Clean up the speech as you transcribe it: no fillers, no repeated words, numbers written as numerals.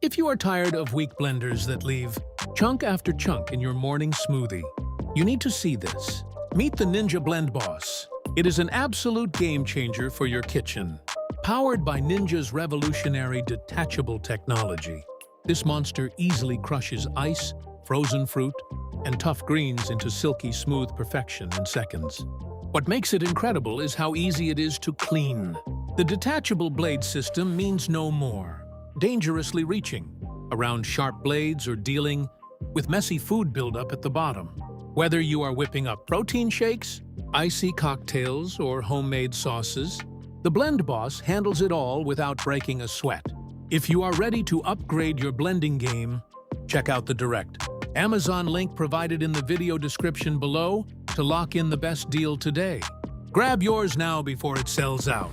If you are tired of weak blenders that leave chunk after chunk in your morning smoothie, you need to see this. Meet the Ninja BlendBoss. It is an absolute game changer for your kitchen. Powered by Ninja's revolutionary detachable technology, this monster easily crushes ice, frozen fruit, and tough greens into silky smooth perfection in seconds. What makes it incredible is how easy it is to clean. The detachable blade system means no more dangerously reaching around sharp blades or dealing with messy food buildup at the bottom. Whether you are whipping up protein shakes, icy cocktails, or homemade sauces, the BlendBoss handles it all without breaking a sweat. If you are ready to upgrade your blending game, check out the direct Amazon link provided in the video description below to lock in the best deal today. Grab yours now before it sells out.